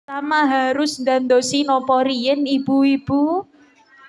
Sama harus ndandosi napa riyin ibu-ibu?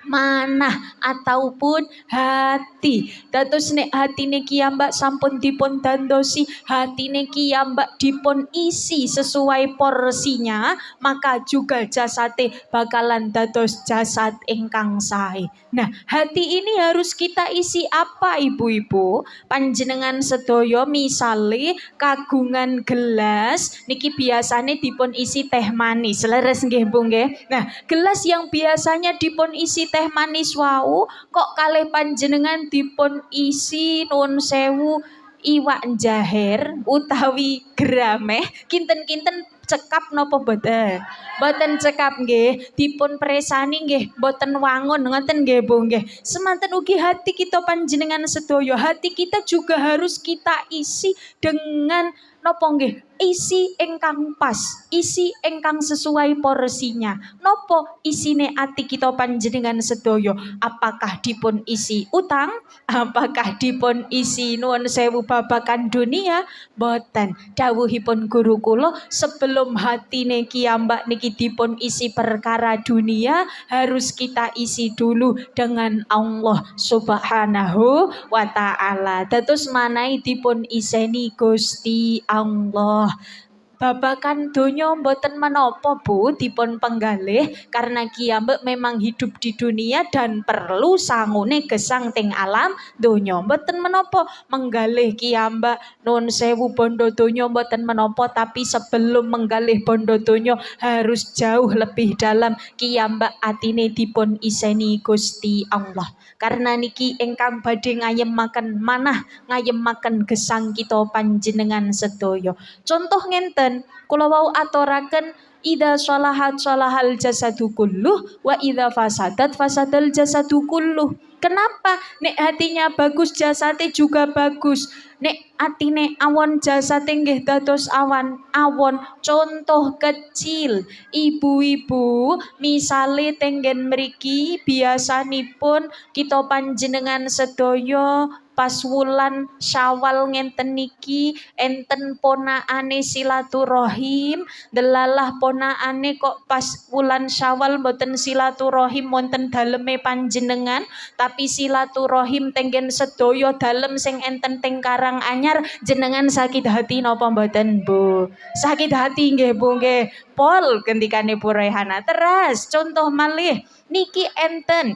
Manah ataupun hati. Dados nek hatine kiyambak sampun dipun dandosi, hatine kiyambak dipun isi sesuai porsinya, maka juga jasate bakalan dados jasad ingkang sae. Nah, hati ini harus kita isi apa ibu-ibu? Panjenengan sedaya misale kagungan gelas niki biasane dipun isi teh manis. Leres nggih Bu nggih? Nah, gelas yang biasanya dipun isi teh manis wau kok kalih panjenengan dipun isi nuwun sewu iwak jaher utawi grameh kinten-kinten cekap napa boten? Boten cekap nggih, dipun presani nggih boten wangun ngoten nggih Bu nggih. Semanten ugi hati kita panjenengan sedaya, hati kita juga harus kita isi dengan napa nggih? Isi ingkang pas, isi ingkang sesuai porsinya. Nopo isine ati kita panjenengan sedaya? Apakah dipun isi utang? Apakah dipun isi nuwun sewu babakan dunia? Boten. Dawuhipun guru kula, sebelum hatine kiyambak niki dipun isi perkara dunia, harus kita isi dulu dengan Allah Subhanahu wa taala. Dados manai dipun iseni Gusti Allah. Babakan donya mboten menapa Bu dipun penggalih karena kiyambak memang hidup di dunia dan perlu sangune gesang teng alam donya. Mboten menapa menggalih kiyambak nuwun sewu bondo donya mboten menapa, tapi sebelum menggalih bondo donya harus jauh lebih dalam kiyambak atine dipun iseni Gusti Allah. Karena niki ingkang badhe ngayemaken manah, ngayemaken gesang kita panjenengan sedaya. Contoh ngenten, kula wau aturaken ida sholahat sholahal jasadu kulluh wa ida fasadat fasadal jasadu kulluh. Kenapa? Nek hatinya bagus jasate juga bagus. Nek atine awon jasate nggih dados awan awon. Contoh kecil, ibu-ibu misale tenggen mriki biasanipun kita panjenengan sedaya pas wulan Syawal ngenten niki enten ponakane silaturahim, delalah ponakane kok pas wulan Syawal mboten silaturahim wonten daleme panjenengan, tapi silaturahim tenggen sedaya dalem sing enten teng Karanganyar. Jenengan sakit hati napa mboten Bu? Sakit hati nggih Bu nggih. Pol gendikane Bu Rehana. Teras contoh malih niki enten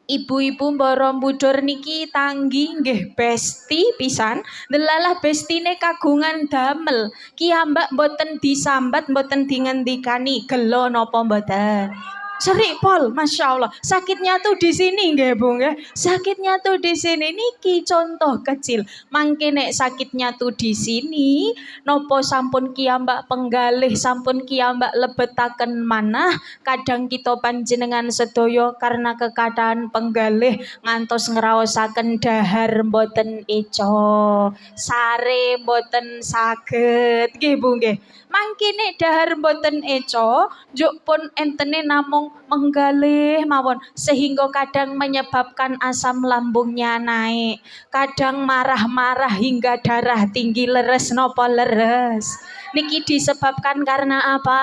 ibu-ibu Borobudur niki tanggi nggih besti pisan, delalah bestine kagungan damel. Kiyambak mboten disambat, mboten dingendikani gelo napa mboten. Serik pol, masya Allah. Sakitnya tuh di sini nggih Bu nggih. Sakitnya tuh di sini. Niki contoh kecil. Mangke nek sakitnya tuh di sini, nopo sampun kiyambak penggalih, sampun kiyambak lebetaken manah. Kadang kita panjenengan sedaya karena kekadaan penggalih ngantos ngraosaken dahar mboten eco, sare mboten saged nggih Bu nggih. Mangke nek dahar mboten eco, njuk pun entene namung menggalih mawon sehingga kadang menyebabkan asam lambungnya naik, kadang marah-marah hingga darah tinggi. Leres nopo leres? Niki disebabkan karena apa?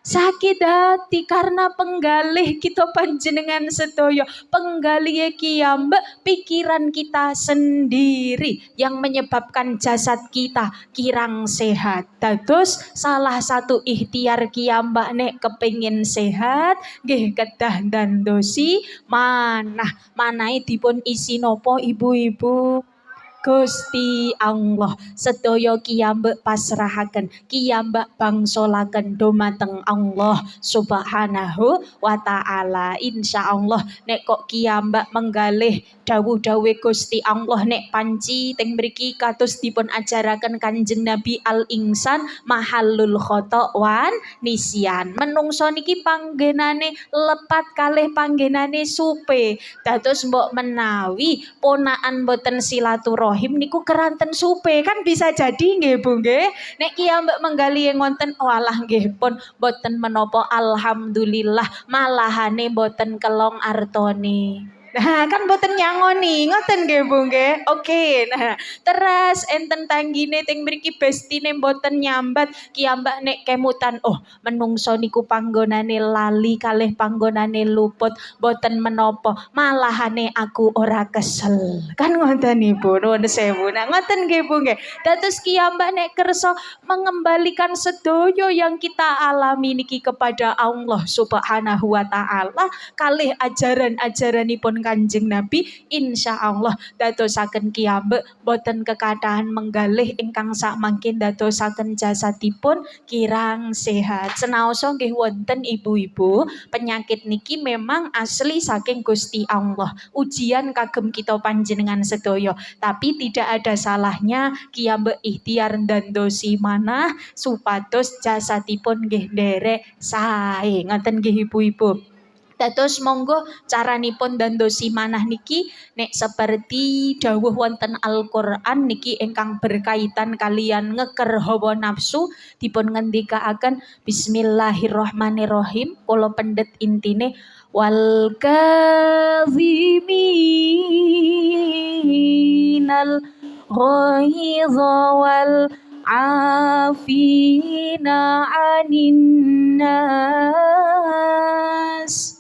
Sakit hati karena penggalih kita panjenengan sedaya, penggalih kiyambak pikiran kita sendiri yang menyebabkan jasad kita kirang sehat. Dados salah satu ikhtiar kiyambak nek kepengin sehat nggih kedah ndandosi manah. Manahe dipun isi napa ibu-ibu? Gusti Allah. Sedaya kiyambak pasrahaken, kiyambak bangsolaken dumateng Allah Subhanahu wa taala. Insyaallah nek kok kiyambak menggalih dawuh-dawuh Gusti Allah nek panci teng mriki kados dipun ajaraken Kanjeng Nabi al-insan mahallul khata' wan nisyan. Menungso niki panggenane lepat kalih panggenane supe. Dados mbok menawi ponakan boten silaturahim niku keranten supe kan bisa jadi nggih Bu nggih. Nek kiyambak menggali ngonten walah nggih pun boten menapa alhamdulillah malahane boten kelong artone. Nah, kan boten nyangoni, ngoten nggih Bu nggih. Oke. Nah, terus enten tanggine teng mriki bestine boten nyambat kiambak nek kemutan. Oh, menungso niku panggonane lali kalih panggonane luput boten menapa. Malahane aku ora kesel. Kan ngoten Ibu, nuwun sewu. Nah, ngoten nggih Bu nggih. Dados kiambak nek kersa mengembalikan sedoyo yang kita alami niki kepada Allah Subhanahu wa taala kalih ajaran-ajaranipun Kanjeng Nabi insyaallah dadosaken kiambek boten kekadahan menggalih ingkang sakmangkin dadosaken jasadipun kirang sehat. Senaosa nggih wonten ibu-ibu penyakit niki memang asli saking Gusti Allah. Ujian kagem kita panjenengan sedaya, tapi tidak ada salahnya kiambek ikhtiar ndandosi manah supados jasadipun nggih nderek sae. Ngoten nggih ibu-ibu. Dados monggo caranipun dandosi manah niki nek seperti dawuh wonten Al-Qur'an niki ingkang berkaitan kalian ngeker hawa nafsu dipun ngendikaaken bismillahirrahmanirrahim kula pendet intine wal kaziminal ghaidha wal afina anin nas.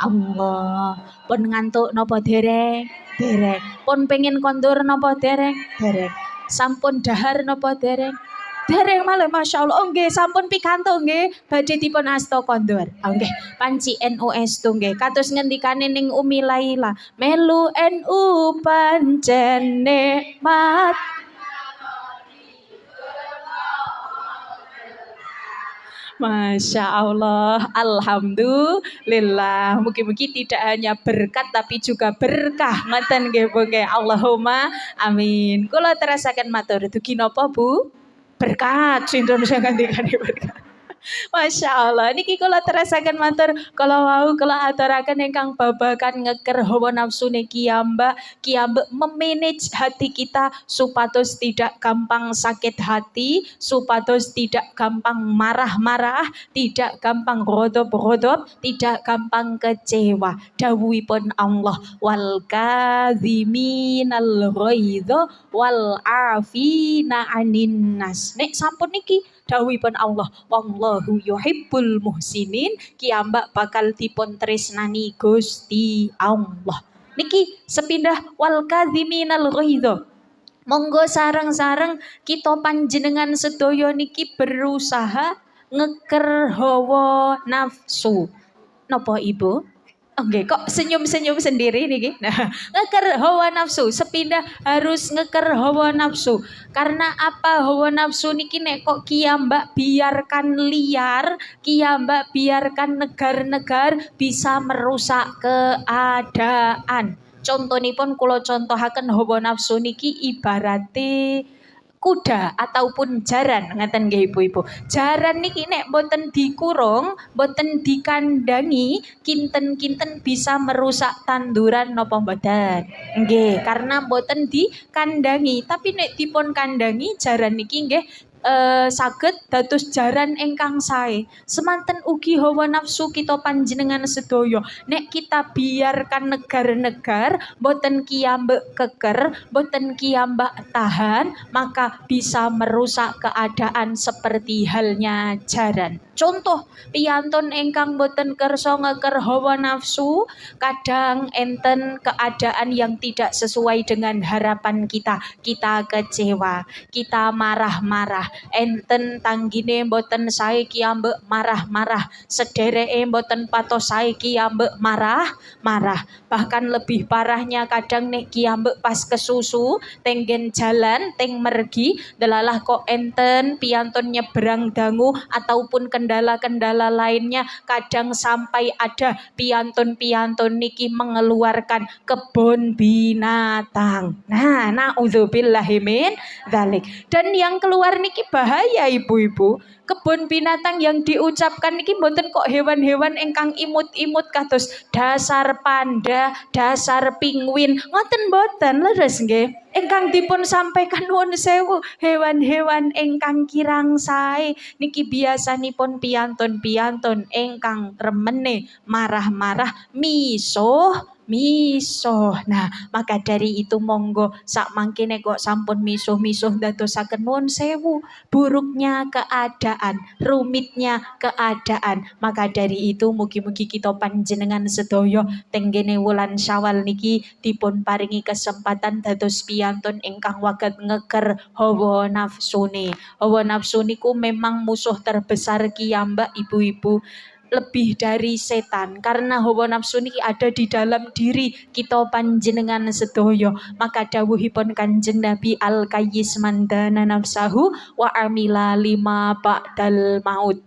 Allah, pun ngantuk napa dereng? Dereng. Pun pengen kondur napa dereng? Dereng. Sampun dahar napa dereng? Dereng malah Masya Allah. Oh nggih, sampun pikantuk nggih badhe dipun asta kondur. Oh nggih, panci NU estu nggih. Kados ngendikane ning Umi Laila, melu NU pancen nikmat. Masya Allah, Alhamdulillah. Mungkin-mungkin tidak hanya berkat tapi juga berkah. Ngoten nggih Bu nggih. Allahumma amin. Kula terasaken matur dugi napa Bu? Berkat. Indonesia ganti-ganti berkat. Masya Allah, niki kula terasaken matur kalau wau kula aturaken ingkang babagan ngeker hawa nafsu niki kiambak memanage hati kita supados tidak gampang sakit hati, supados tidak gampang marah-marah, tidak gampang godop-godop, tidak gampang kecewa. Dawuhipun Allah wal kadziminal ghaidha wal afina anin nas. Nek sampun niki dawuhipun Allah wallahu yuhibbul muhsinin kiambak bakal dipun tresnani Gusti Allah. Niki sepindah wal kadziminal ghaidha. Monggo sareng-sareng kita panjenengan sedaya niki berusaha ngeker hawa nafsu. Napa Ibu? Oke, kok senyum-senyum sendiri nih? Nah, ngeker hawa nafsu, sepindah harus ngeker hawa nafsu. Karena apa hawa nafsu niki nek kok kiambak biarkan liar, kiambak biarkan negar-negar bisa merusak keadaan. Contonipun kula contohaken hawa nafsu niki ibarate kuda ataupun jaran ngaten nggih ibu-ibu. Jaran niki nek boten dikurung, boten dikandangi, kinten-kinten bisa merusak tanduran napa mboten? Nggih, karena boten dikandangi. Tapi nek dipun kandangi jaran niki nggih saged dados jaran ingkang sae. Semanten ugi hawa nafsu kita panjenengan sedaya. Nek kita biarkan negar-negar boten kiambek keker, boten kiambak tahan, maka bisa merusak keadaan seperti halnya jaran. Contoh piyantun ingkang boten kersa ngeker hawa nafsu, kadang enten keadaan yang tidak sesuai dengan harapan kita. Kita kecewa, kita marah-marah. Enten tanggine boten sae kiambek marah-marah, sedereke boten patos sae kiambek marah-marah. Bahkan lebih parahnya kadang nek kiambek pas kesusu tenggen jalan teng mergi delalah kok enten piyantun nyebrang dangu ataupun kendala-kendala lainnya, kadang sampai ada piyantun-piyantun niki mengeluarkan kebun binatang. Nah, naudzubillahi min dzalik. Dan yang keluar niki bahaya ibu-ibu. Kebun binatang yang diucapkan niki mboten kok hewan-hewan ingkang imut-imut kados dasar panda, dasar penguin, ngoten mboten leres nggih. Ingkang dipun sampaikan nuwun sewu, hewan-hewan ingkang kirang sae niki biasanipun piyantun-piyantun ingkang remene marah-marah misuh misuh. Nah, maka dari itu monggo sak mangkene kok sampun misuh-misuh dadosaken nuwun sewu, buruknya keadaan, rumitnya keadaan. Maka dari itu mugi-mugi kita panjenengan sedaya tenggene wulan Syawal niki dipun paringi kesempatan dados piyantun ingkang waget ngeker hawa nafsune. Hawa nafsu niku memang musuh terbesar kiyambak ibu-ibu, lebih dari setan, karena hawa nafsu niki ada di dalam diri kita panjenengan sedoyo. Maka dawuhipun Kanjeng Nabi, al kayyis mandana nafsahu wa amila lima ba'dal maut.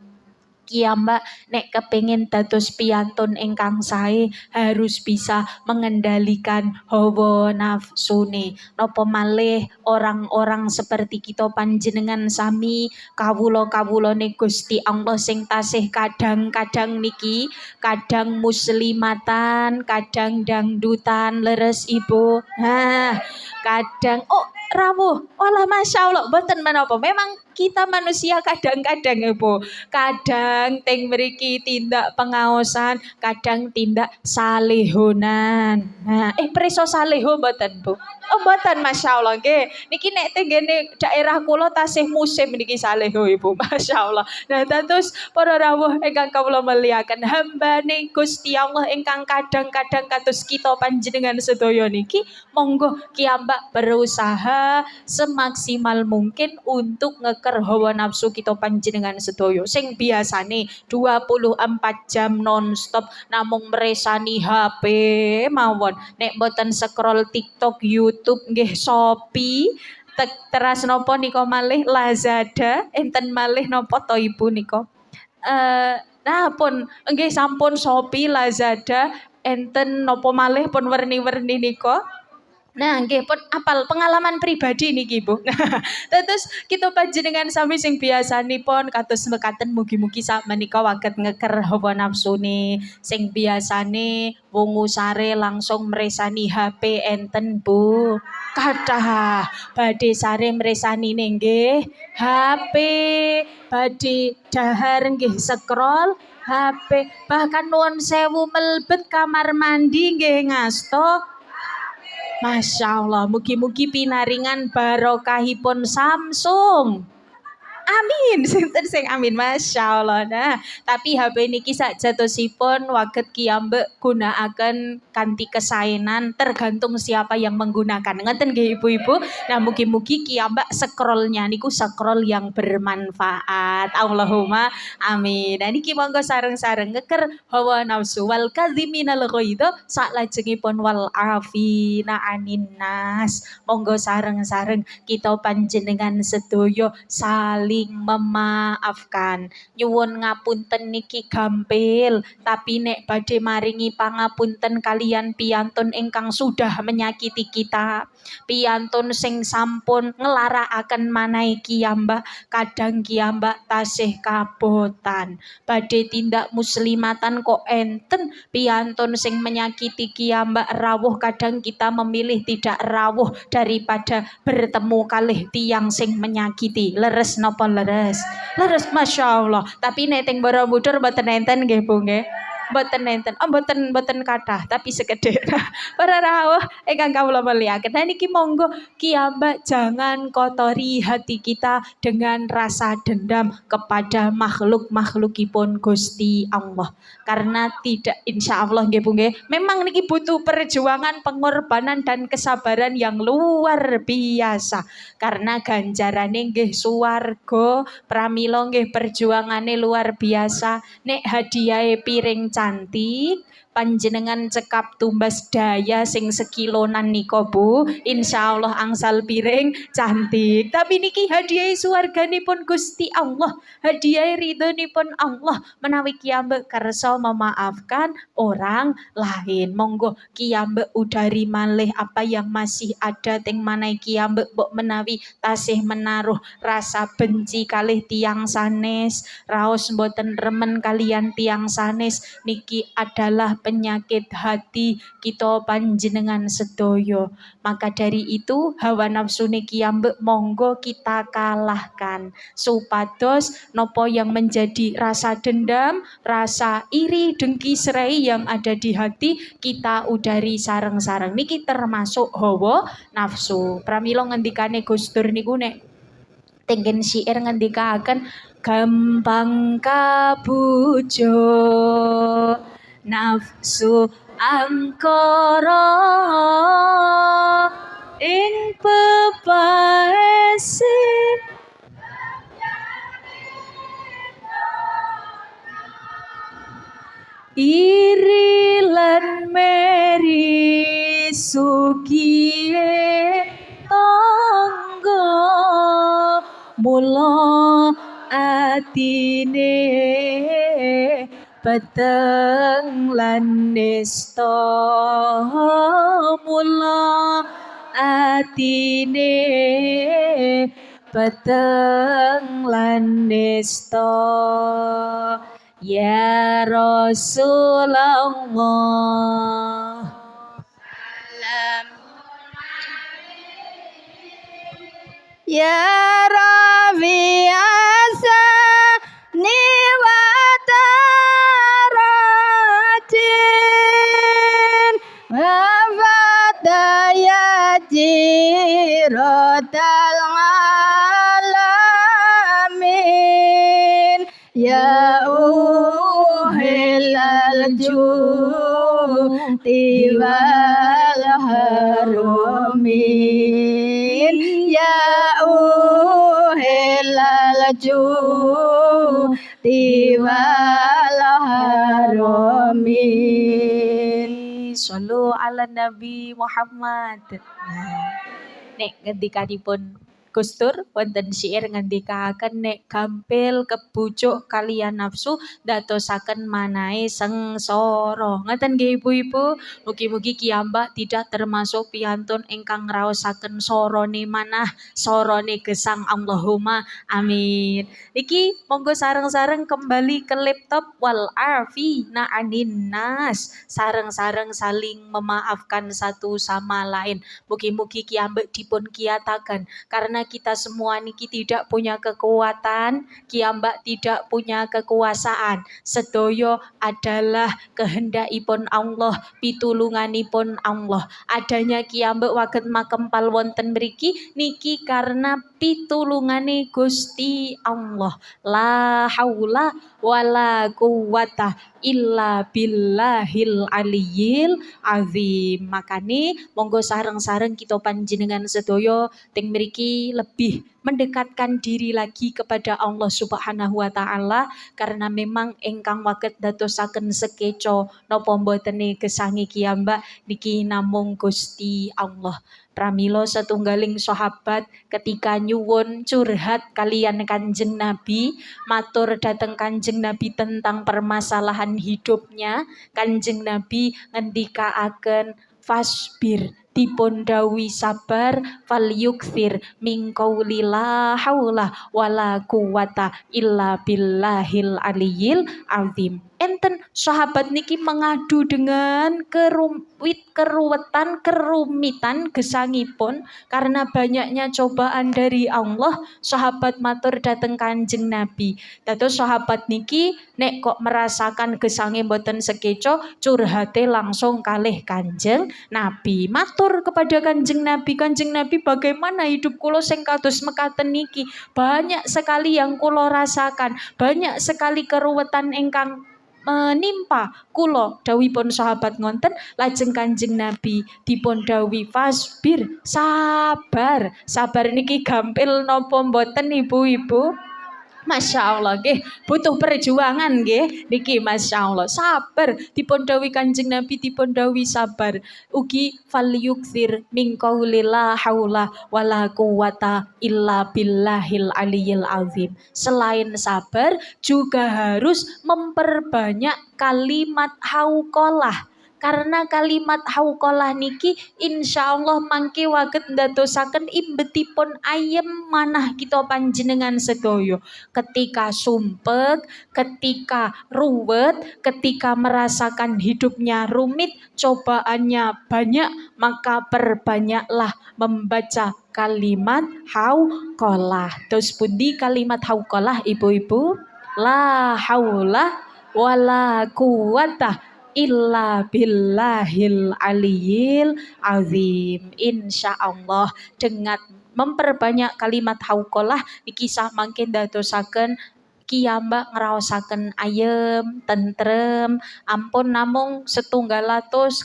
Mbak nek kepingin dados piyantun ingkang sae harus bisa mengendalikan hawa nafsune. Napa malih orang-orang seperti kita panjenengan sami kawula-kawulane Gusti Allah sing tasih kadang-kadang niki kadang muslimatan, kadang dangdutan, leres Ibu. Nah, kadang rawuh. Walah Masya Allah, boten menapa. Memang kita manusia kadang-kadang Ibu. Kadang teng mriki tindak pengaosan, kadang tindak salehonan. Nah, preso saleho mboten, Bu? Oh, mboten Masya Allah nggih. Niki nek tenggene daerah kula tasih musim niki saleho Ibu. Masya Allah. Nah, dados para rawuh ingkang kawula mulyakaken, hambane Gusti Allah ingkang kadang-kadang kados kita panjenengan sedaya niki monggo kiambak berusaha semaksimal mungkin untuk ngeker hawa nafsu kita panjenengan sedaya sing biasane 24 jam nonstop namung meresani HP mawon, nek boten scroll TikTok, YouTube nggih Shopee, teras nopo niko malih Lazada, enten malih nopo to Ibu niko nah pun nggih sampun Shopee, Lazada, enten nopo malih pun werni-werni niko. Nah, nggih pun apal pengalaman pribadi niki Bu. Terus kita panjenengan sami sing biasanipun kados mekaten mugi-mugi sak menika waget ngeker hawa nafsune. Sing biasane wungu sare langsung meresani HP enten Bu. Kathah badhe sare meresani nggih HP, badhe dahar nggih scroll HP, bahkan nuwun sewu melebet kamar mandi nggih ngasta. Masya Allah, mugi-mugi pinaringan barokahipun Samsung. Amin, sinten sing amin, Masya Allah. Nah, tapi HP niki sakjatosipun waget kiambek gunakaken kanthi kesaenan tergantung siapa yang menggunakan. Ngeten nggih Ibu-ibu. Nah, mugi-mugi kiambak scrollnya niku scroll yang bermanfaat. Allahumma amin. Nah, niki monggo sareng-sareng ngeker hawa nafsu wal kadhiminal ghaidha saklajengipun wal afina anin nas. Monggo sareng-sareng kita panjenengan sedaya saling memaafkan. Nyuwun ngapunten niki gampil, tapi nek badhe maringi pangapunten kalian piyantun ingkang sudah menyakiti kita, piyantun sing sampun ngelarakaken manahe kiyambak, kadang kiyambak tasih kabotan. Badhe tindak muslimatan kok enten piyantun sing menyakiti kiyambak rawuh, kadang kita memilih tidak rawuh daripada bertemu kalih tiang sing menyakiti. Leres napa leres? Leres Masya Allah. Tapi nek teng Borobudur mboten enten nggih Bu nggih. Mboten enten. Oh mboten kathah tapi sekedhik. Para rawuh ingkang kawula mulyakaken. Nah niki monggo kiambak jangan kotori hati kita dengan rasa dendam kepada makhluk-makhlukipun Gusti Allah. Karena tidak, insya Allah nggih Bu nggih, memang niki butuh perjuangan, pengorbanan dan kesabaran yang luar biasa. Karena ganjarane nggih swarga, pramila nggih perjuangane luar biasa. Nek hadiahe piring cantik, panjenengan cekap tumbas daya sing sekilonan niko Bu, insya Allah angsal piring cantik. Tapi niki hadiah swarganipun Gusti Allah, hadiah ridhonipun Allah, menawi kiambek kersa memaafkan orang lain. Monggo kiambek udari malih apa yang masih ada teng manai kiambek mbok menawi tasih menaruh rasa benci kalih tiang sanes, raos mboten remen kalian tiang sanes, niki adalah penyakit hati kita panjenengan sedoyo. Maka dari itu hawa nafsu niki ambek monggo kita kalahkan supados nopo yang menjadi rasa dendam, rasa iri, dengki, serai yang ada di hati kita udari sareng-sareng niki termasuk hawa nafsu. Pramila ngendikane Gus Dur niku nek tenggen syair ngendikaken gampang kabujuk nafsu angkara ing pepaese iri lan meri sugiye tangga mula atine peteng lan nista mula atine peteng lan nista ya Rasulullah. Ya Rabbi asani wa taratin wa fataya jirotal alamin ya uhilal judi wal harumin ya uhilal judi wal harumin. Sallu ala Nabi Muhammad. Nek ngendikanipun Gus Dur wonten syair ngendikaken nek gampil kebujuk kalian nafsu dadosaken manahe sengsara. Ngoten nggih Ibu-ibu, mugi-mugi kiyambak tidak termasuk piyantun ingkang ngraosaken sorone manah, sorone gesang. Allahumma amin. Iki monggo sareng-sareng kembali ke laptop wal afina anin nas. Sareng-sareng saling memaafkan satu sama lain. Mugi-mugi kiyambak dipun kiyataken karena kita semua niki tidak punya kekuatan, kiyambak tidak punya kekuasaan. Sedoyo adalah kehendakipun Allah, pitulunganipun Allah. Adanya kiyambak waget makempal wonten mriki niki karena pitulungane Gusti Allah. La haula wala quwata illa billahil aliyil azim. Makane monggo sareng-sareng kita panjenengan sedoyo teng mriki lebih mendekatkan diri lagi kepada Allah Subhanahu wa taala karena memang ingkang waget dadosaken sekeco napa mbotene gesangi kiyambak niki namung Gusti Allah. Pramila setunggaling sahabat ketika nyuwun curhat kalian Kanjeng Nabi, matur dateng Kanjeng Nabi tentang permasalahan hidupnya, Kanjeng Nabi ngendikaaken fasbir dipun dawuhi sabar fal yukthir min qauli la haula wala quwata illa billahil aliyil azim. Enten sahabat niki mengadu dengan kerumitan gesangipun karena banyaknya cobaan dari Allah. Sahabat matur dateng Kanjeng Nabi. Dados sahabat niki nek kok merasakan gesange mboten sekeco, curhate langsung kalih Kanjeng Nabi. Matur kepada Kanjeng Nabi, Kanjeng Nabi bagaimana hidup kula sing kados mekaten niki? Banyak sekali yang kula rasakan, banyak sekali keruwetan ingkang menimpa kula. Dawuhipun sahabat ngonten, lajeng Kanjeng Nabi dipun dawuhi fasbir, sabar. Sabar niki gampil napa mboten Ibu-ibu? Masya Allah, nggih butuh perjuangan nggih niki Masya Allah. Sabar dipun dawuhi Kanjeng Nabi, dipun dawuhi sabar. Ugi falyukthir min qauli la haula wala quwata illa billahil aliyil azim. Selain sabar juga harus memperbanyak kalimat hauqalah. Karena kalimat hauqalah niki insyaallah mangke waget ndadosaken imbetipun ayem manah kita panjenengan sedoyo. Ketika sumpek, ketika ruwet, ketika merasakan hidupnya rumit, cobaannya banyak, maka perbanyaklah membaca kalimat hauqalah. Terus pundi kalimat hauqalah ibu-ibu? La haula wala quwata illa billahil aliyil azim. Insyaallah dengan memperbanyak kalimat hauqalah iki sah mangke ndadosaken kiyambak ngraosaken ayem, tentrem, ampun namung 1.200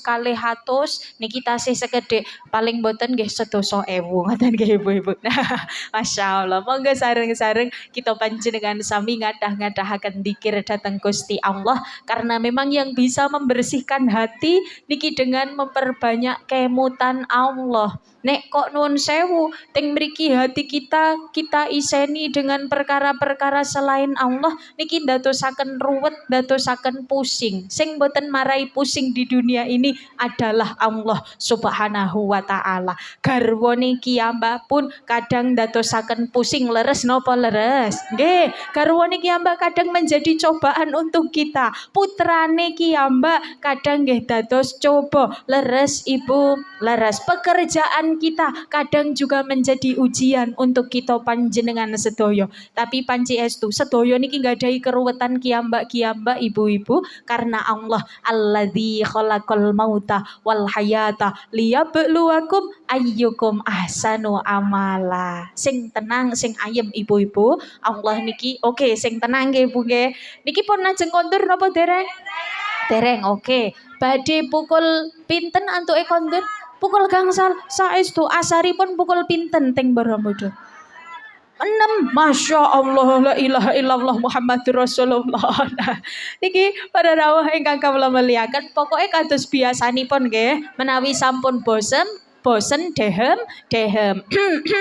kalih 100 niki tasih sekedhik paling boten nggih 1.000 ngoten nggih ibu-ibu. Nah, masyaallah monggo sareng-sareng kita panjenengan sami ngadah-ngadahaken dzikir dhateng Gusti Allah karena memang yang bisa membersihkan hati niki dengan memperbanyak kemutan Allah. Nek kok nuwun sewu, teng mriki hati kita iseni dengan perkara-perkara selain Allah niki ndadosaken ruwet, ndadosaken pusing. Sing boten marai pusing di dunia ini adalah Allah Subhanahu wa taala. Garwane kiyambak pun kadang ndadosaken pusing leres napa leres? Nggih, garwane kiyambak kadang menjadi cobaan untuk kita. Putrane kiyambak kadang nggih dados coba leres ibu, leres. Pekerjaan kita kadang juga menjadi ujian untuk kita panjenengan sedoyo. Tapi panci estu sedoyo niki nggadahi keruwetan kiyambak-kiyambak ibu-ibu karena Allah alladzi khalaqal mauta wal hayata liyabluwakum ayyukum ahsanu amala. Sing tenang, sing ayem ibu-ibu. Allah niki oke, sing tenang nggih Bu nggih. Niki pun lajeng kondur napa dereng? Dereng oke. Badhe pukul pinten antuke kondur? Pukul gangsal saestu asaripun pukul pinten teng Borobudur? 6. Masya Allah, la ilaha illallah Muhammadur Rasulullah. Nah, niki para rawuh ingkang kawula mulyakaken pokoke kados biasanipun nggih menawi sampun bosen dehem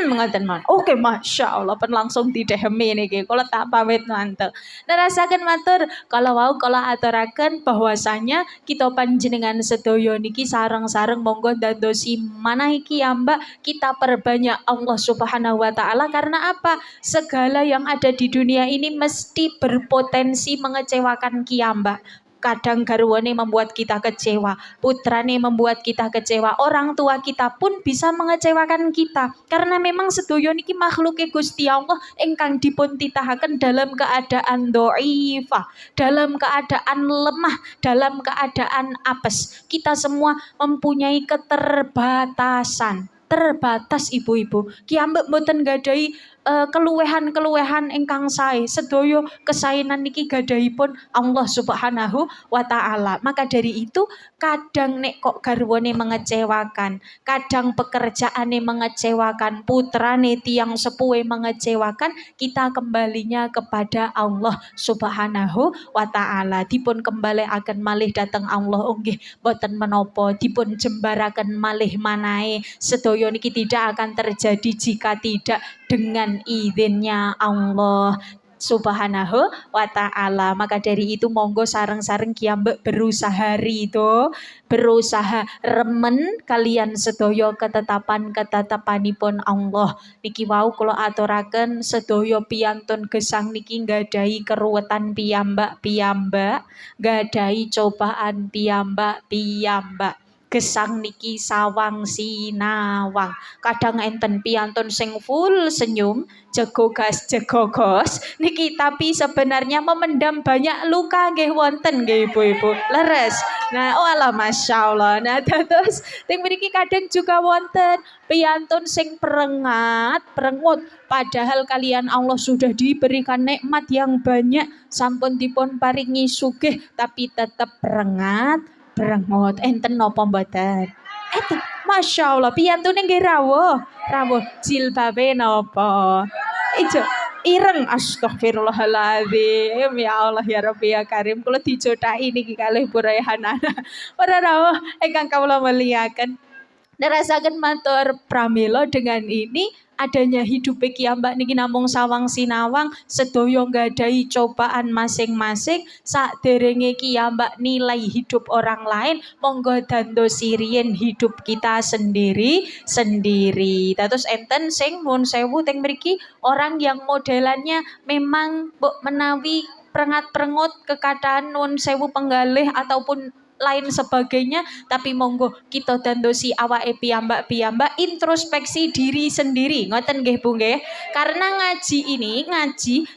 mengaten mawon. Oke, masya Allah pen langsung didehemi niki. Kula tak pamit mantep. Nerasaken matur kalau wau kula aturaken bahwasanya kita panjenengan sedaya niki sareng-sareng monggo dadosi manah iki ya Mbak kita perbanyak Allah Subhanahu wa taala karena apa? Segala yang ada di dunia ini mesti berpotensi mengecewakan kiyambak. Kadang garwane membuat kita kecewa, putrane membuat kita kecewa, orang tua kita pun bisa mengecewakan kita. Karena memang sedoyo niki makhluke Gusti Allah ingkang dipun titahaken dalam keadaan dhaifah, dalam keadaan lemah, dalam keadaan apes. Kita semua mempunyai keterbatasan. Terbatas ibu-ibu. Kiyambak mboten gadahi keluwehan-keluwehan ingkang sae. Sedoyo kesaenan niki gadahipun Allah Subhanahu wa taala. Maka dari itu kadang nek kok garwane mengecewakan, kadang pekerjaane mengecewakan, putrane tiang sepuhe mengecewakan, kita kembalinya kepada Allah Subhanahu wa taala. Dipun kembaliaken malih dateng Allah nggih boten menapa, dipun jembaraken malih manahe. Sedoyo niki tidak akan terjadi jika tidak dengan izinnya Allah Subhanahu wa taala. Maka dari itu monggo sareng-sareng kiyambak berusaha rido, berusaha remen kalian sedoyo ketetapan-ketetapanipun Allah. Niki wau kula aturaken sedoyo piyantun gesang niki nggadahi keruwetan piyambak-piyambak, nggadahi cobaan piyambak-piyambak. Gesang niki sawang sinawang. Kadang enten piyantun sing full senyum, jegogas jegogos niki tapi sebenarnya memendam banyak luka nggih wonten nggih ibu-ibu. Leres. Nah, walah masyaallah. Nah, terus teng mriki kadang juga wonten piyantun sing perengat, perengut padahal kalian Allah sudah diberikan nikmat yang banyak, sampun dipun paringi sugih tapi tetap perengat. Berengot enten napa mboten? Enten. Masyaallah piyantune nggih rawuh. Rawuh jilbabe napa? Ijo ireng astagfirullahaladzim ya Allah ya Rabbi ya Karim kula dijothaki niki kalih Bu Raihanana. Para rawuh ingkang kawula mulyakaken. Nerasaken matur pramila dengan ini adanya hidup piyambak niki namung sawang sinawang, sedaya nggadahi cobaan masing-masing. Saderenge kiyambak nilai hidup orang lain, monggo dandosi riyen hidup kita sendiri. Terus enten sing nuwun sewu teng mriki orang yang modelannya memang mbok menawi prengat-prengut kekataan nuwun sewu penggalih ataupun lain sebagainya, tapi monggo kita dandosi awake piyambak introspeksi diri sendiri, ngoten nggih Bu nggih. Karena ngaji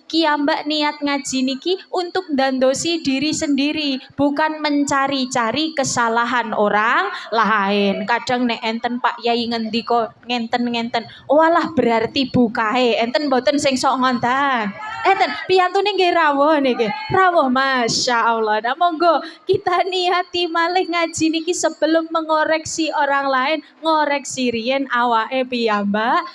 kiyambak niat ngaji niki untuk dandosi diri sendiri, bukan mencari-cari kesalahan orang lain. Kadang nek enten Pak Yai ngendika ngenten-ngenten, walah berarti bukae enten mboten sing sok ngonten. Enten piyantune nggih rawuh niki. Rawuh masyaallah. Nah monggo kita niati malih ngaji niki sebelum mengoreksi orang lain, ngoreksi riyen awake piyambak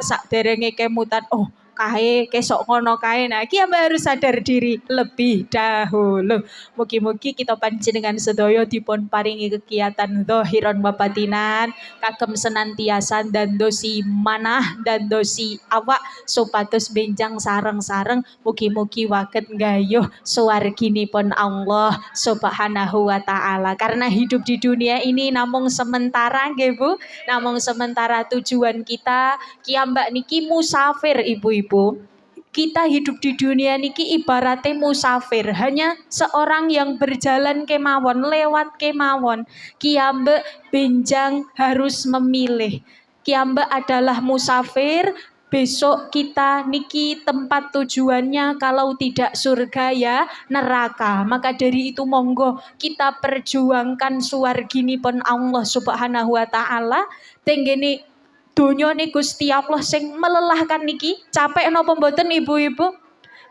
sakderenge kemutan. Oh, kae kesok ngono kae. Nah, iki harus sadar diri lebih dahulu. Mugi-mugi kita panjenengan sedaya dipun paringi kegiatan zahiran wa batinan, kagem senantiasa dandosi manah, dandosi awak supados benjang sareng-sareng mugi-mugi waket gayuh suwarginipun Allah Subhanahu wa taala. Karena hidup di dunia ini namung sementara nggih Bu, namung sementara. Tujuan kita kiyambak niki musafir ibu-ibu. Kita hidup di dunia niki ibaratnya musafir, hanya seorang yang berjalan kemawon, lewat kemawon. Kiyambak benjang harus memilih. Kiyambak adalah musafir. Besok kita niki tempat tujuannya kalau tidak surga ya neraka. Maka dari itu monggo kita perjuangkan suwarginipun Allah Subhanahu wa taala. Tenggene donyane Gusti Allah sing melelahkan niki. Capek napa mboten ibu-ibu?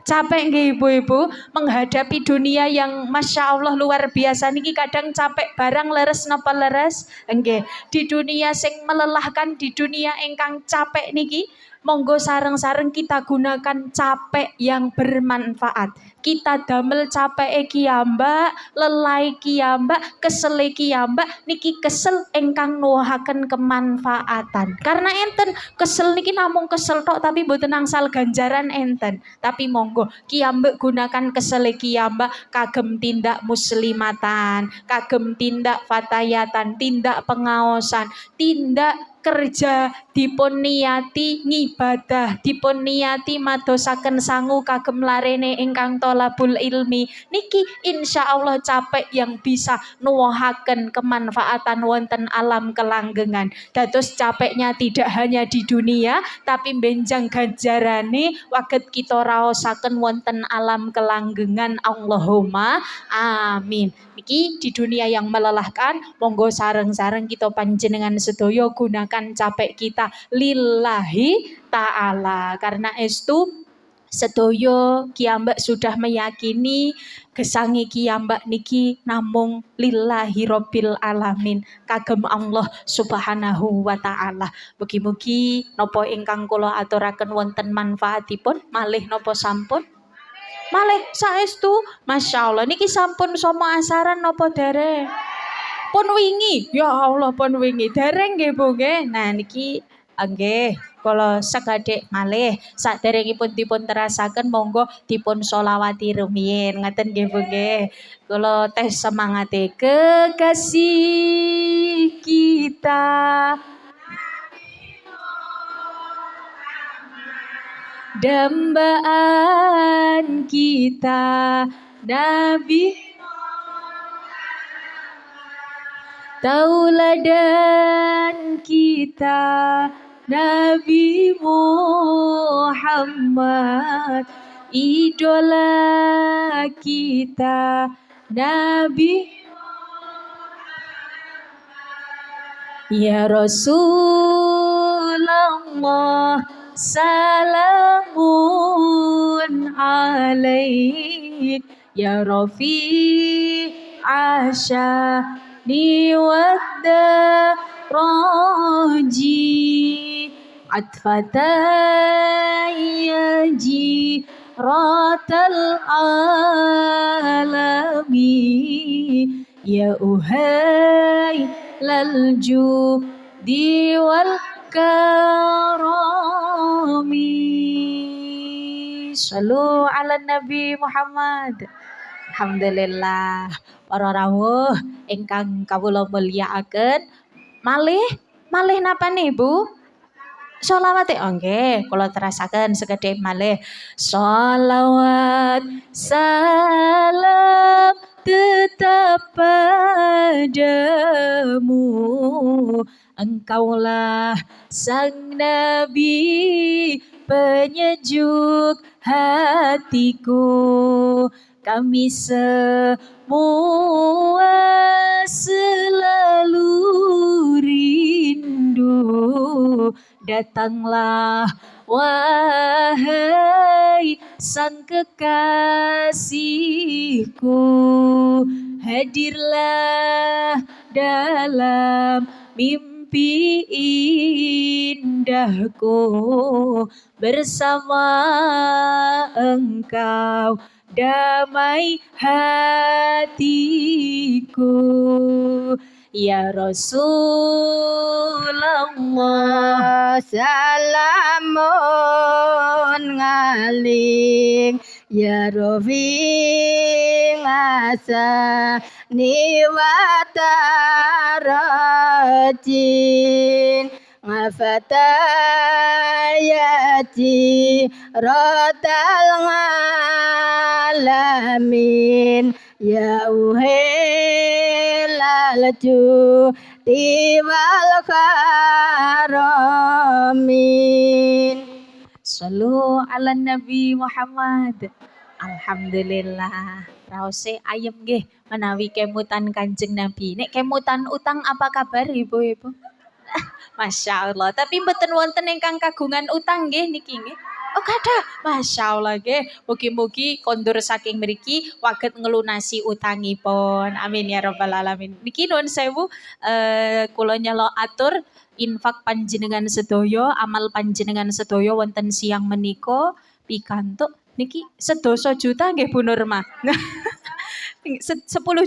Capek nggih ibu-ibu menghadapi dunia yang masya Allah luar biasa niki, kadang capek barang leres napa leres? Nggih, di dunia sing melelahkan, di dunia ingkang capek niki monggo sareng-sareng kita gunakan capek yang bermanfaat. Kita damel capeke kiyambak, lelai kiyambak, kesele kiyambak niki kesel ingkang nuwuhaken kemanfaatan. Karena enten kesel niki namung kesel tok tapi mboten angsal ganjaran enten. Tapi monggo kiyambak gunakan kesele kiyambak kagem tindak muslimatan, kagem tindak fatayatan, tindak pengaosan, tindak kerja dipun niati ngibadah, dipun niati madosaken sangu kagem larene ingkang tolabul ilmi niki insyaallah capek yang bisa nuwuhaken kemanfaatan wonten alam kelanggengan. Dados capeknya tidak hanya di dunia tapi benjang ganjarane waget kita raosaken wonten alam kelanggengan. Allahumma amin. Niki di dunia yang melelahkan monggo sareng-sareng kita panjenengan sedaya gunakan capek kita lillahi ta'ala. Karena estu sedaya kiyambak sudah meyakini gesangi kiyambak niki namung lillahi rabbil alamin, kagem Allah Subhanahu wa taala. Mugi-mugi napa ingkang kula aturaken wonten manfaatipun malih napa sampun malih saestu masyaallah niki sampun sama asaran napa dereng? Pun wingi, ya Allah pun wingi dereng nggih Bu nggih. Nah niki nggih kula sakadhik malih saderengipun dipun terasaken monggo dipun sholawati rumiyin ngaten nggih Bu nggih. Kula teh semangate kekasih kita dambaan kita Nabi tauladan kita Nabi Muhammad, idola kita Nabi ya Rasulullah, salamun alaik ya Rafi' asyani wadda raji atfatayaji ratal alami ya uhai lal judi wal karami. Shallu ala Nabi Muhammad. Alhamdulillah. Para rawuh ingkang kawula mulyakaken, malih napa nih Bu? Sholawat nggih, kula terasaken sekedhik malih. Sholawat salam tetap padamu, engkaulah sang Nabi penyejuk hatiku. Kami semua selalu rindu, datanglah wahai sang kekasihku, hadirlah dalam mimpi indahku, bersama engkau damai hatiku. Ya Rasulullah, salamun ngaling ya Rafi ngasa niwatarajin ngafatayati rotal ngalamin ya uhelal tiwal karamin. Sallu ala Nabi Muhammad. Alhamdulillah. Raose ayem nggih menawi kemutan Kanjeng Nabi. Nek kemutan utang apa kabar Ibu-ibu? Masya Allah. Tapi mboten wonten ingkang kagungan utang nggih niki nggih. Oh kathah. Masya Allah nggih. Mugi-mugi kondur saking mriki waget ngelunasi utangipun. Amin ya rabbal alamin. Niki nuwun sewu kula nyelok atur infak panjenengan sedaya, amal panjenengan sedaya wonten siang menika pikantuk niki 11 juta nggih Bu Nurma. 10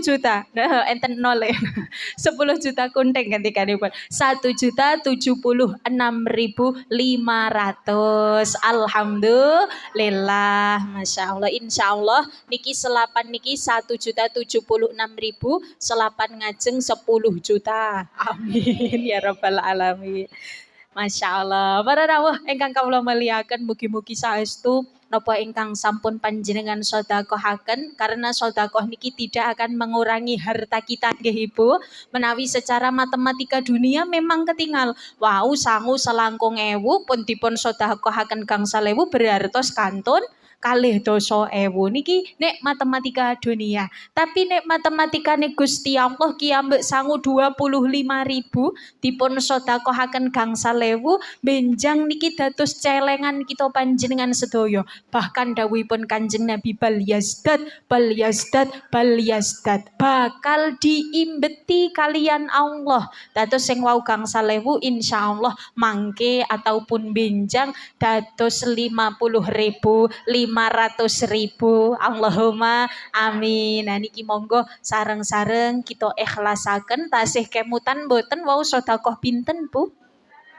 juta, nah, enten nol ya. 10 juta kunting gantikanipun. 1.076.500. Alhamdulillah, masya Allah, insya Allah niki selapan niki 1.076.000, selapan ngajeng 10 juta. Amin ya rabbal alamin. Masya Allah, para rawuh ingkang kawula mulyakaken, mugi-mugi saestu napa ingkang sampun panjenengan sedekahaken, karena sedekah niki tidak akan mengurangi harta kita nggih Ibu. Menawi secara matematika dunia memang ketinggal. Wau sangu selangkung ewu pun dipun sedekahaken gangsal ewu berartos kantun kalih doso ewu niki nek matematika dunia. Tapi nek matematika nek Gusti Allah ki ambek sangu 25.000 dipun sedekahaken gangsal ewu benjang niki dados celengan kita panjenengan sedaya. Bahkan dawuhipun Kanjeng Nabi bal yazdad bakal diimbeti kalian Allah. Dados sing wau gangsal ewu insyaallah mangke ataupun benjang dados 50.000 500.000. Allahumma amin. Nah niki monggo sareng-sareng kita ikhlasaken tasih kemutan mboten wau sedekah pinten Bu?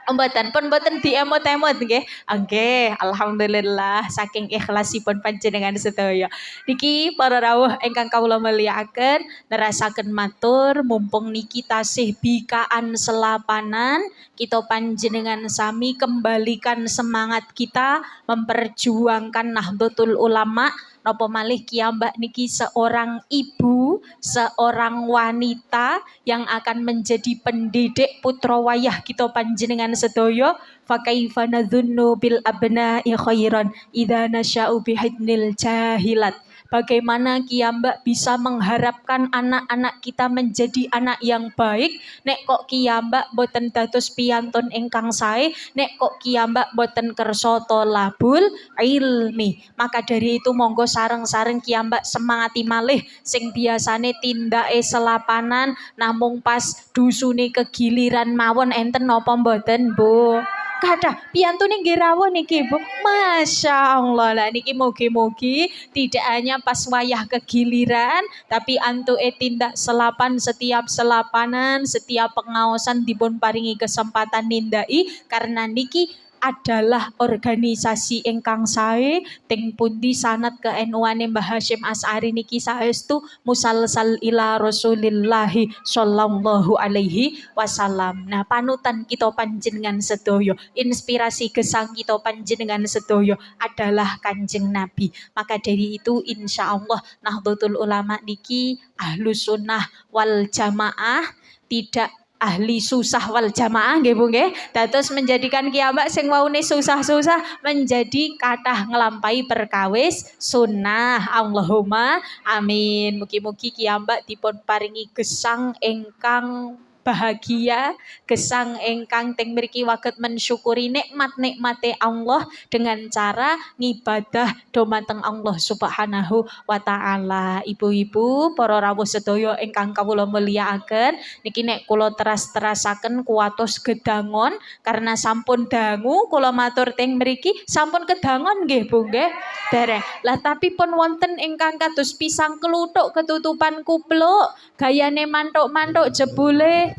Mboten pun mboten diemot-emot nggih. Nggih, alhamdulillah saking ikhlasipun panjenengan sedaya. Niki para rawuh ingkang kawula mulyakaken, nerasaken matur mumpung niki tasih bikaan selapanan, kita panjenengan sami kembalikan semangat kita memperjuangkan Nahdlatul Ulama. Napa malih kiambak niki seorang ibu, seorang wanita yang akan menjadi pendidik putra wayah kita panjenengan sedaya. Fa kaifa nadzunnu bil abna'i khairan idza nasya'u bihidnil jahilat. Bagaimana kiambak bisa mengharapkan anak-anak kita menjadi anak yang baik nek kok kiambak boten dados piyantun ingkang sae, nek kok kiambak boten kersa tolabul ilmi. Maka dari itu monggo sareng-sareng kiambak semangati malih sing biasane tindake selapanan namung pas dusune kegiliran mawon enten napa mboten Bu? Kathah piyantune nggih rawuh niki Bu. Masya Allah lah niki mugi-mugi tidak hanya pas wayah kegiliran tapi antuke tindak selapan setiap selapanan, setiap pengaosan dipun paringi kesempatan nindai karena niki adalah organisasi ingkang sae ting pundi sanad ke-NU-ane Mbah Hasyim Asy'ari niki saestu musalsal ila Rasulillahi sallallahu alaihi wasallam. Nah, panutan kita panjenengan sedoyo, inspirasi gesang kita panjenengan sedoyo adalah Kanjeng Nabi. Maka dari itu insya Allah Nahdlatul Ulama niki ahlu sunnah wal jamaah, tidak ahli susah wal jamaah nggih Bu nggih. Dados menjadikan kiambak sing waune susah-susah menjadi kathah nglampahi perkawis sunnah. Allahumma amin. Mugi-mugi kiambak dipun paringi gesang ingkang bahagia, gesang ingkang teng mriki waget mensyukuri nikmat-nikmate Allah dengan cara ngibadah dumateng Allah Subhanahu wa taala. Ibu-ibu, para rawuh sedaya ingkang kawula mulyakaken, niki nek kula teras-terasaken kuatos gedangon karena sampun dangu kula matur teng mriki sampun kedangon nggih Bu nggih. Dereng. Lah tapi pun wonten ingkang kados pisang keluthuk ketutupan kupluk, gayane mantuk-mantuk jebule.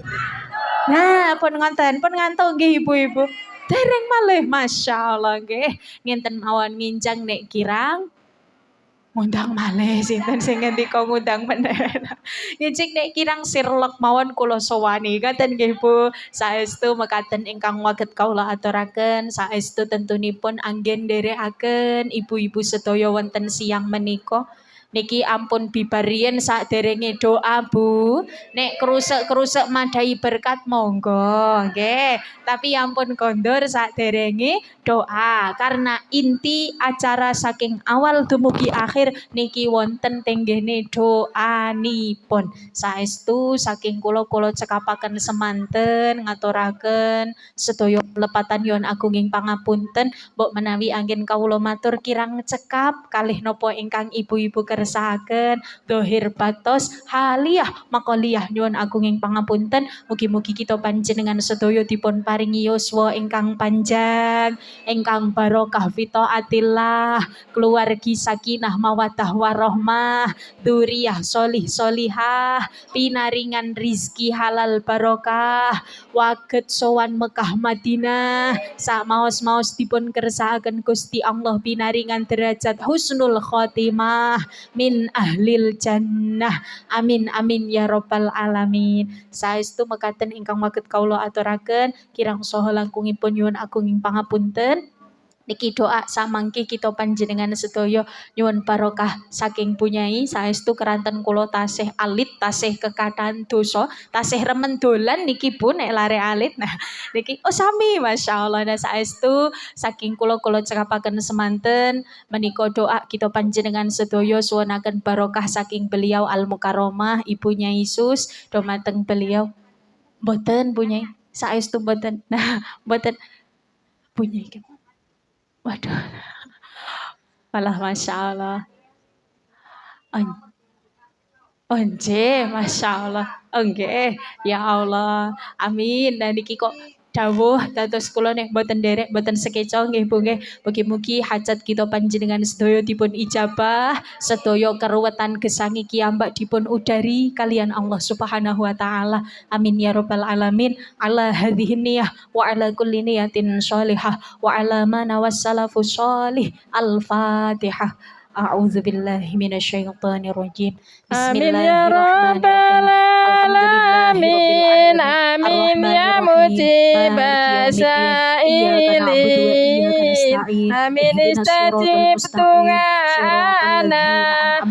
Nah, pun ngantuk nggih ibu-ibu. Dereng malih Masya Allah nggih. Ngenten mawon nginjang nek kirang ngundang malih sinten sing ngendika ngundang meneh. Ngicik nek kirang sirlek mawon kula sowani ngaten nggih Bu. Saestu mekaten ingkang waget kawula aturaken, saestu tentunipun anggen nderekaken ibu-ibu sedaya wonten siang menika. Niki ampun bibarien saderenge doa Bu. Nek krusek-krusek madai berkat monggo nggih. Tapi ampun kondur saderenge doa karena inti acara saking awal dumugi akhir niki wonten tenggene doanipun. Saestu saking kula cekapaken semanten ngaturaken sedaya lepatan yon agunging pangapunten mbok menawi anggen kawula matur kirang cekap kalih napa ingkang ibu-ibu kersakaken dohir batos haliyah makoliyah nyuwun agunging pangapunten. Mugi-mugi kita panjenengan sedaya dipun paringi yuswa ingkang panjang, ingkang barokah fi taatillah, keluargi sakinah mawaddah warahmah, dzurriyyah sholih sholihah, pinaringan rizki halal barokah, waget sowan Mekah Madinah, sak maos-maos dipun kersakaken Gusti Allah pinaringan derajat husnul khotimah min ahlil jannah. Amin amin ya rabbal alamin. Saestu mekaten ingkang waget kawula aturaken kirang saha langkungipun nyuwun agunging pangapunten. Niki doa samangke kita panjenengan sedaya nyuwun barokah saking punyai saestu keranten kula tasih alit, tasih kekathan dosa, tasih remen dolan niki Bu nek lare alit. Nah, niki oh sami masyaallah. Nah saestu saking kula cekapaken semanten menika doa kita panjenengan sedaya suwunaken barokah saking beliau Al Mukarramah Ibu Nyai Sus dumateng beliau. Mboten Bu Nyai, saestu mboten. Nah, mboten Bu Nyai. Waduh, malah Masya Allah. Onje, Masya Allah. Enggih, ya Allah. Amin. Nah niki kok dawuh dados kula nek mboten derek mboten sekeca nggih Bu nggih. Mugi-mugi hajat kita panjenengan sedaya dipun ijabah, sedaya keruwetan gesangi kiambak dipun udari kalian Allah Subhanahu wa taala. Amin ya rabbal alamin. Ala hadhihi niyah wa ala kulli niyatin sholihah wa ala ma nawassalafus sholih. Al-Fatihah. A'udzu billahi minasyaitonir rajim. Amin ya rabbal alamin. Amin ya mujib sa'ilin. Amin istajib tungana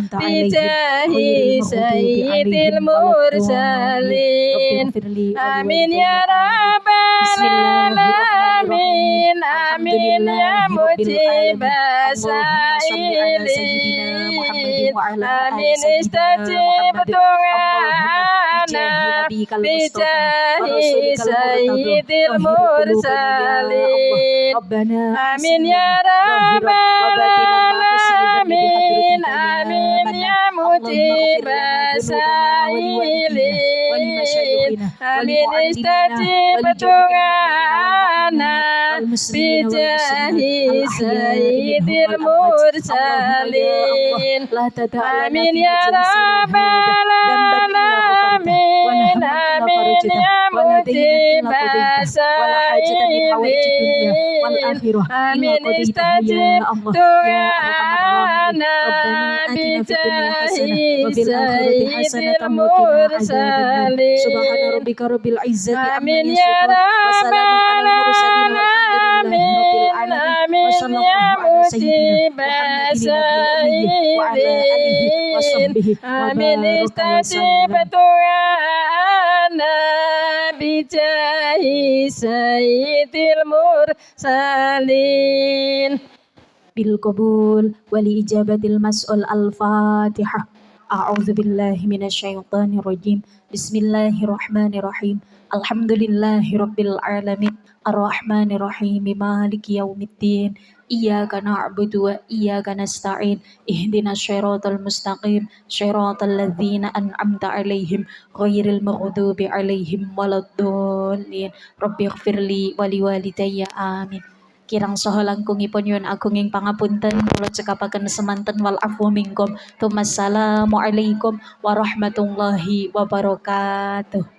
bijahi sayyidil mursalin. Amin ya rabbal alamin. Amin ya mujib sa'ilin. Amin istajib tungana bijahi sayyidil mursalin. Amin ya rabbal alamin. Amin ya mujib sa'ilin. Amin istajib tungana المسلمين والمسلمات بجاه الأحياء سيد منهم والأموات اللهم يا الله المرسلين لا تدع لنا آمين في يا مجلسنا رب هذا ذنبا إلا غفرته ولا العالمين هما إلا آمين فرجته يا ولا دينا إلا مجيب قضيته ولا حاجة من حوائج الدنيا السائلين والآخرة إلا آمين قضيتها يا استجب الله يا أرحم الراحمين دعانا ربنا آتنا في الدنيا بجاه حسنة وفي الآخرة سيد حسنة وقنا عذاب النار سبحان المرسلين ربك رب العزة عما آمين يا يصفون رب وسلام على المرسلين والحمد لله رب العالمين العالمين آمين وصلى يا الله على سيدنا مجيب محمد النبي الأمي وعلى آله السائلين وصحبه آمين وبارك استجب وسلم دعانا بجاه سيد المرسلين بالقبول ولإجابة المسؤول الفاتحة أعوذ بالله من الشيطان الرجيم بسم الله الرحمن الرحيم الحمد لله رب العالمين الرحمن الرحيم مالك يوم الدين إياك نعبد وإياك نستعين اهدنا الصراط المستقيم صراط الذين أنعمت عليهم غير المغضوب عليهم ولا الضالين رب اغفر لي ولوالدي آمين kirang saha langkungipun nyuwun agunging pangapunten kula cekapaken semanten wal afwu minkum. Assalamualaikum warahmatullahi wabarakatuh.